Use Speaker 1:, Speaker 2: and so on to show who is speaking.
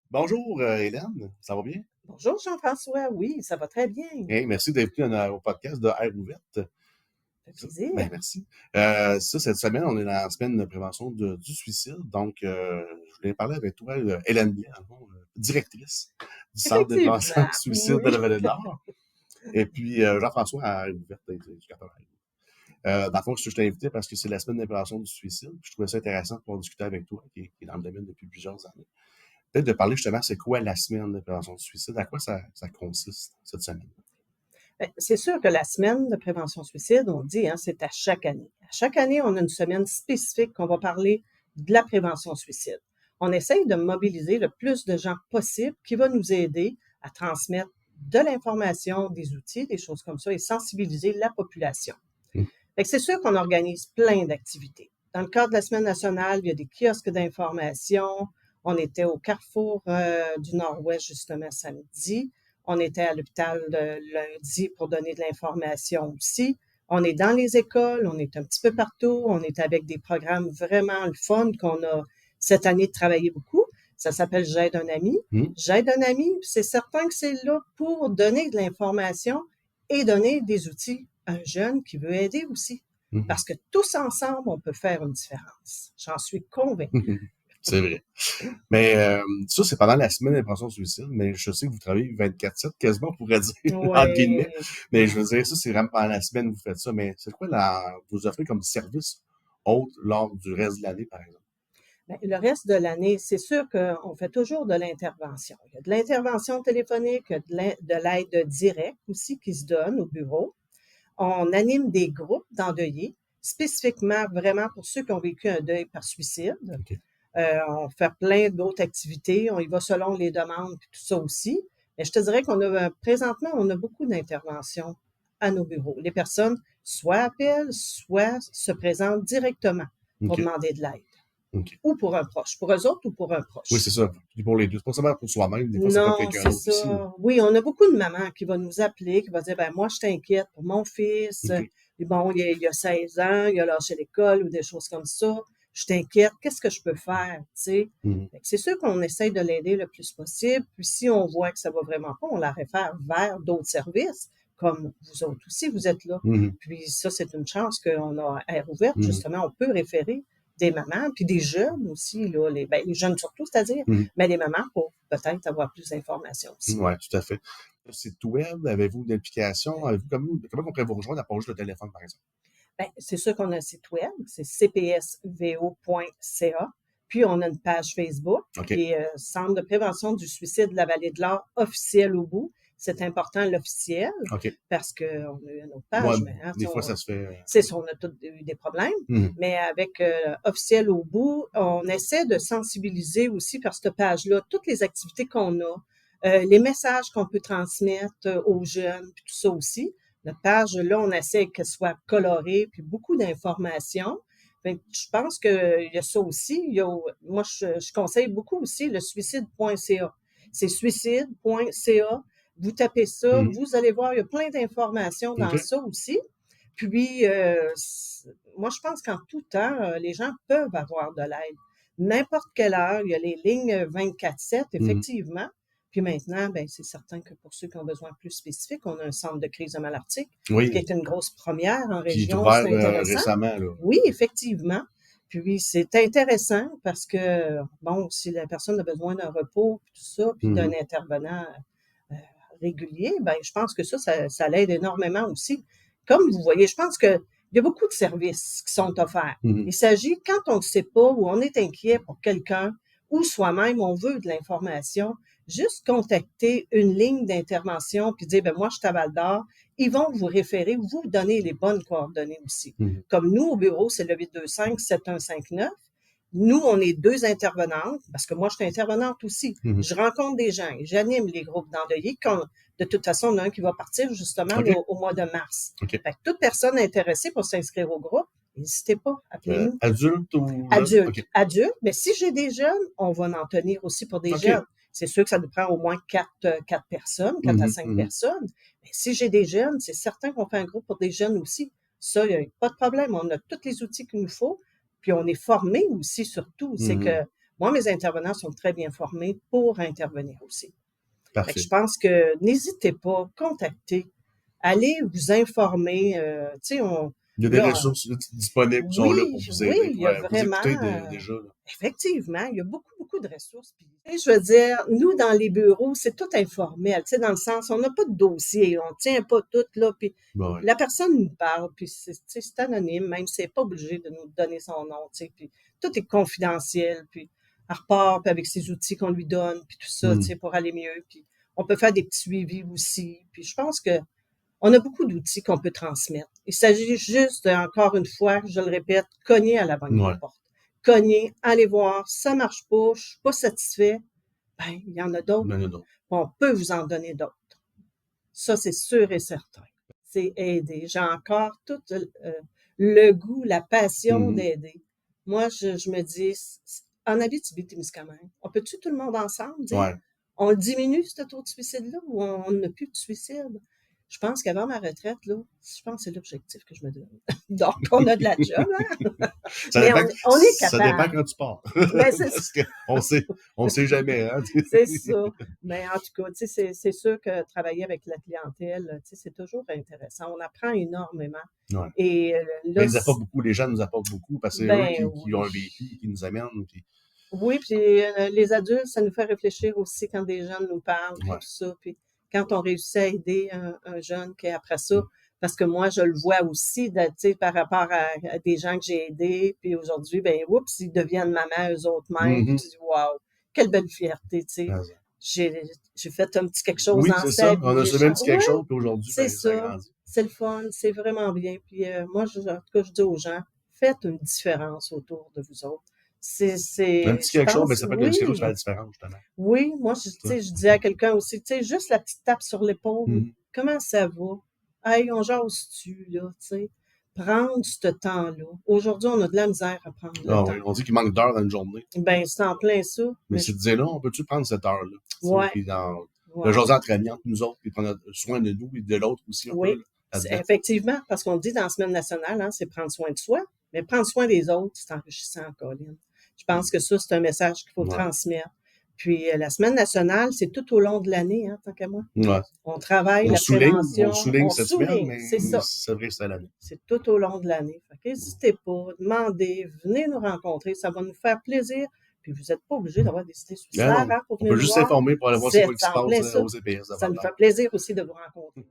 Speaker 1: Bonjour, Hélène, ça va bien?
Speaker 2: Bonjour Jean-François, oui, ça va très bien.
Speaker 1: Hey, merci d'être venu au podcast de Air ouverte.
Speaker 2: Ça fait plaisir.
Speaker 1: Merci. Cette semaine, on est dans la semaine de prévention du suicide. Donc, je voulais parler avec toi, Hélène Blais, en fond, directrice du Centre de prévention
Speaker 2: Effectivement,
Speaker 1: du suicide de
Speaker 2: oui.
Speaker 1: la Vallée de l'Or. Et puis, Jean-François à Air ouverte, éducateur à Air ouverte. Dans le fond, je t'ai invité parce que c'est la semaine de prévention du suicide. Puis je trouvais ça intéressant de pouvoir discuter avec toi, qui est dans le domaine depuis plusieurs années. Peut-être de parler justement, c'est quoi la semaine de prévention du suicide? À quoi ça consiste, cette semaine?
Speaker 2: Ben, c'est sûr que la semaine de prévention suicide, on dit, hein, c'est à chaque année. À chaque année, on a une semaine spécifique qu'on va parler de la prévention suicide. On essaye de mobiliser le plus de gens possible qui va nous aider à transmettre de l'information, des outils, des choses comme ça et sensibiliser la population.
Speaker 1: Mm.
Speaker 2: Fait que c'est sûr qu'on organise plein d'activités. Dans le cadre de la Semaine nationale, il y a des kiosques d'information. On était au Carrefour du Nord-Ouest justement samedi. On était à l'hôpital lundi pour donner de l'information aussi. On est dans les écoles, on est un petit peu partout. On est avec des programmes vraiment le fun qu'on a cette année travaillé beaucoup. Ça s'appelle J'aide un ami.
Speaker 1: Mm.
Speaker 2: J'aide un ami, c'est certain que c'est là pour donner de l'information et donner des outils à un jeune qui veut aider aussi.
Speaker 1: Mhm.
Speaker 2: Parce que tous ensemble, on peut faire une différence. J'en suis convaincue.
Speaker 1: C'est vrai. Mais ça, c'est pendant la semaine d'invention du suicide, mais je sais que vous travaillez 24/7, quasiment, on pourrait dire, entre guillemets.
Speaker 2: Ouais.
Speaker 1: Mais je veux dire, ça, c'est vraiment pendant la semaine que vous faites ça. Mais c'est quoi vous offrez comme service autre lors du reste de l'année, par exemple?
Speaker 2: Ben, le reste de l'année, c'est sûr qu'on fait toujours de l'intervention. Il y a de l'intervention téléphonique, il y a de l'aide directe aussi qui se donne au bureau. On anime des groupes d'endeuillés, spécifiquement vraiment pour ceux qui ont vécu un deuil par suicide.
Speaker 1: OK.
Speaker 2: On fait plein d'autres activités. On y va selon les demandes puis tout ça aussi. Mais je te dirais qu'on a présentement, on a beaucoup d'interventions à nos bureaux. Les personnes soit appellent, soit se présentent directement pour
Speaker 1: OK.
Speaker 2: demander de l'aide.
Speaker 1: OK.
Speaker 2: Ou pour un proche. Pour eux autres ou pour un
Speaker 1: Oui,
Speaker 2: proche.
Speaker 1: c'est ça. Puis pour les deux. C'est pas seulement pour soi-même. Des fois, ça peut être
Speaker 2: Non,
Speaker 1: quelqu'un
Speaker 2: c'est
Speaker 1: d'autre aussi, là.
Speaker 2: ça. Oui, on a beaucoup de mamans qui vont nous appeler, qui vont dire, ben moi, je t'inquiète pour mon fils.
Speaker 1: OK.
Speaker 2: Et bon, il a 16 ans, il a lâché l'école ou des choses comme ça. Je t'inquiète, qu'est-ce que je peux faire, tu sais?
Speaker 1: Mhm.
Speaker 2: Fait que c'est sûr qu'on essaye de l'aider le plus possible. Puis si on voit que ça va vraiment pas, on la réfère vers d'autres services, comme vous autres aussi, vous êtes là.
Speaker 1: Mhm.
Speaker 2: Puis ça, c'est une chance qu'on a air ouverte,
Speaker 1: Mhm.
Speaker 2: justement, on peut référer des mamans, puis des jeunes aussi, là, les jeunes surtout, c'est-à-dire,
Speaker 1: Mhm.
Speaker 2: mais les mamans pour peut-être avoir plus d'informations aussi.
Speaker 1: Ouais, tout à fait. Le site web, avez-vous une application? Comment on pourrait vous rejoindre à part juste le téléphone, par exemple?
Speaker 2: Ben, c'est sûr qu'on a un site web, c'est cpsvo.ca. Puis on a une page Facebook
Speaker 1: OK.
Speaker 2: qui est Centre de prévention du suicide de la Vallée de l'Or officiel au bout. C'est important l'officiel
Speaker 1: OK.
Speaker 2: parce qu'on a eu une autre
Speaker 1: Moi,
Speaker 2: page, mais hein,
Speaker 1: des fois, ça se fait.
Speaker 2: c'est ça, on a tous eu des problèmes.
Speaker 1: Mhm.
Speaker 2: Mais avec officiel au bout, on essaie de sensibiliser aussi par cette page-là toutes les activités qu'on a, les messages qu'on peut transmettre aux jeunes, puis tout ça aussi. Notre page, là, on essaie qu'elle soit colorée, puis beaucoup d'informations. Fait que je pense qu'il y a ça aussi. Moi, je conseille beaucoup aussi le suicide.ca. C'est suicide.ca. Vous tapez ça,
Speaker 1: Mhm.
Speaker 2: vous allez voir, il y a plein d'informations dans
Speaker 1: OK.
Speaker 2: ça aussi. Puis, moi, je pense qu'en tout temps, les gens peuvent avoir de l'aide. N'importe quelle heure, il y a les lignes 24/7,
Speaker 1: Mhm.
Speaker 2: effectivement. Puis maintenant, ben, c'est certain que pour ceux qui ont besoin plus spécifique, on a un centre de crise de Malartic, ce qui
Speaker 1: Oui,
Speaker 2: est une grosse première en
Speaker 1: qui est
Speaker 2: région,
Speaker 1: ouvert
Speaker 2: c'est intéressant.
Speaker 1: récemment, là.
Speaker 2: Oui, effectivement. Puis c'est intéressant parce que, bon, si la personne a besoin d'un repos, puis tout ça, puis d'un
Speaker 1: Mhm.
Speaker 2: intervenant euh, régulier, ben, je pense que ça l'aide énormément aussi. Comme vous voyez, je pense que il y a beaucoup de services qui sont offerts.
Speaker 1: Mhm.
Speaker 2: Il s'agit, quand on ne sait pas ou on est inquiet pour quelqu'un ou soi-même, on veut de l'information, juste contacter une ligne d'intervention puis dire, ben moi, je suis à Val d'Or. Ils vont vous référer, vous donner les bonnes coordonnées aussi.
Speaker 1: Mhm.
Speaker 2: Comme nous, au bureau, c'est le 825-7159. Nous, on est deux intervenantes, parce que moi, je suis intervenante aussi.
Speaker 1: Mhm.
Speaker 2: Je rencontre des gens et j'anime les groupes d'endeuillés. De toute façon, on a un qui va partir justement
Speaker 1: OK.
Speaker 2: là, au mois de mars.
Speaker 1: OK.
Speaker 2: Fait que toute personne intéressée pour s'inscrire au groupe, n'hésitez pas, appelez-nous.
Speaker 1: Adulte ou jeune?
Speaker 2: Adultes,
Speaker 1: OK.
Speaker 2: adultes, mais si j'ai des jeunes, on va en tenir aussi pour des
Speaker 1: OK.
Speaker 2: jeunes. C'est sûr que ça nous prend au moins quatre personnes, quatre à
Speaker 1: Mhm.
Speaker 2: cinq
Speaker 1: Mhm.
Speaker 2: personnes. Mais si j'ai des jeunes, c'est certain qu'on fait un groupe pour des jeunes aussi. Ça, il n'y a pas de problème. On a tous les outils qu'il nous faut. Puis on est formés aussi, surtout. C'est
Speaker 1: Mhm.
Speaker 2: que Moi, mes intervenants sont très bien formés pour intervenir aussi. Fait que
Speaker 1: Parfait.
Speaker 2: je pense que n'hésitez pas, contactez, allez vous informer. Tu sais,
Speaker 1: Il y a des
Speaker 2: là,
Speaker 1: ressources disponibles qui sont là pour
Speaker 2: oui,
Speaker 1: vous
Speaker 2: oui,
Speaker 1: aider,
Speaker 2: il
Speaker 1: pour
Speaker 2: y a
Speaker 1: vous
Speaker 2: vraiment,
Speaker 1: écouter déjà. Là.
Speaker 2: effectivement, il y a beaucoup, beaucoup de ressources. Puis, tu sais, je veux dire, nous, dans les bureaux, c'est tout informel, tu sais, dans le sens, on n'a pas de dossier, on tient pas tout, là, puis
Speaker 1: Ben ouais.
Speaker 2: la personne nous parle, puis tu sais, c'est anonyme, même si c'est pas obligé de nous donner son nom, tu sais, puis tout est confidentiel, puis elle repart, puis avec ses outils qu'on lui donne, puis tout ça, tu sais, pour aller mieux, puis on peut faire des petits suivis aussi, puis je pense que on a beaucoup d'outils qu'on peut transmettre. Il s'agit juste, encore une fois, je le répète, cogner à la bonne
Speaker 1: Ouais.
Speaker 2: porte. Cogner, aller voir, ça marche pas, je suis pas satisfait. Ben, il y en a d'autres.
Speaker 1: Non, non, non.
Speaker 2: On peut vous en donner d'autres. Ça, c'est sûr et certain. C'est aider. J'ai encore tout le goût, la passion d'aider. Moi, je me dis, en Abitibi-Témiscamingue, on peut-tu tout le monde ensemble dire,
Speaker 1: Ouais.
Speaker 2: on diminue ce taux de suicide-là ou on n'a plus de suicide? Je pense qu'avant ma retraite, là, je pense que c'est l'objectif que je me donne. Donc, on a de la job, hein?
Speaker 1: Ça
Speaker 2: Mais
Speaker 1: dépend,
Speaker 2: on est
Speaker 1: ça dépend
Speaker 2: capable.
Speaker 1: quand tu pars.
Speaker 2: Ben, c'est
Speaker 1: Parce qu'on sait jamais, hein.
Speaker 2: c'est ça. Mais en tout cas, tu sais, c'est sûr que travailler avec la clientèle, tu sais, c'est toujours intéressant. On apprend énormément.
Speaker 1: Ouais.
Speaker 2: Et
Speaker 1: Ben,
Speaker 2: là,
Speaker 1: ils apportent beaucoup, les gens nous apportent beaucoup parce que c'est eux
Speaker 2: ben
Speaker 1: qui ont un
Speaker 2: oui.
Speaker 1: vécu, qui nous amènent. Puis,
Speaker 2: Oui, puis les adultes, ça nous fait réfléchir aussi quand des jeunes nous parlent, puis
Speaker 1: ouais.
Speaker 2: tout ça. Puis quand on réussit à aider un jeune qui est après ça, parce que moi, je le vois aussi, tu sais, par rapport à des gens que j'ai aidés, puis aujourd'hui, ben, oups, ils deviennent mamans eux autres mêmes, puis tu dis, waouh, quelle belle fierté, tu sais.
Speaker 1: Ah,
Speaker 2: J'ai fait un petit quelque chose
Speaker 1: oui,
Speaker 2: dans
Speaker 1: c'est
Speaker 2: sa
Speaker 1: ça.
Speaker 2: vie.
Speaker 1: On a semé un petit quelque
Speaker 2: Ouais,
Speaker 1: chose, puis aujourd'hui,
Speaker 2: c'est
Speaker 1: ben, ça
Speaker 2: ça.
Speaker 1: grandit.
Speaker 2: C'est le fun, c'est vraiment bien. Puis moi, en tout cas, je dis aux gens, faites une différence autour de vous autres.
Speaker 1: Un petit
Speaker 2: Je
Speaker 1: quelque chose, mais
Speaker 2: pense,
Speaker 1: ça peut être un petit quelque chose qui fait
Speaker 2: oui,
Speaker 1: la différence, justement.
Speaker 2: oui, moi, tu
Speaker 1: Ça.
Speaker 2: sais, je dis à quelqu'un aussi, tu sais, juste la petite tape sur l'épaule,
Speaker 1: Mhm.
Speaker 2: comment ça va? Hey, on jase-tu, là, tu sais? Prendre ce temps-là. Aujourd'hui, on a de la misère à prendre le
Speaker 1: Ah
Speaker 2: temps.
Speaker 1: oui, on dit qu'il manque d'heures dans une journée.
Speaker 2: Ben, c'est en plein ça.
Speaker 1: Mais
Speaker 2: Mais
Speaker 1: c'est de dire là, on peut-tu prendre cette heure-là? Tu sais,
Speaker 2: ouais,
Speaker 1: puis dans le
Speaker 2: ouais,
Speaker 1: jaser entre amis, entre nous autres, puis prendre soin de nous et de l'autre aussi un peu
Speaker 2: oui.
Speaker 1: là, là-dedans.
Speaker 2: Effectivement, parce qu'on dit dans la semaine nationale, hein, c'est prendre soin de soi, mais prendre soin des autres, c'est enrichissant, Colline. Je pense que ça, c'est un message qu'il faut
Speaker 1: Ouais.
Speaker 2: transmettre. Puis la semaine nationale, c'est tout au long de l'année, hein, tant qu'à moi.
Speaker 1: Ouais.
Speaker 2: On travaille
Speaker 1: On
Speaker 2: la prévention,
Speaker 1: souligne
Speaker 2: on
Speaker 1: cette semaine,
Speaker 2: souligne,
Speaker 1: mais
Speaker 2: c'est ça.
Speaker 1: c'est vrai que c'est à l'année.
Speaker 2: C'est tout au long de l'année. Fait qu'hésitez pas, demandez, venez nous rencontrer, ça va nous faire plaisir. Puis vous n'êtes pas obligé d'avoir des idées
Speaker 1: Ah
Speaker 2: suicidaires
Speaker 1: non,
Speaker 2: hein, pour
Speaker 1: on
Speaker 2: venir
Speaker 1: peut
Speaker 2: nous
Speaker 1: juste
Speaker 2: voir.
Speaker 1: s'informer pour aller voir c'est
Speaker 2: C'est
Speaker 1: quoi qui se
Speaker 2: en
Speaker 1: passe
Speaker 2: plein ça.
Speaker 1: aux EPS de
Speaker 2: Ça nous
Speaker 1: Val-d'Or.
Speaker 2: fait plaisir aussi de vous rencontrer.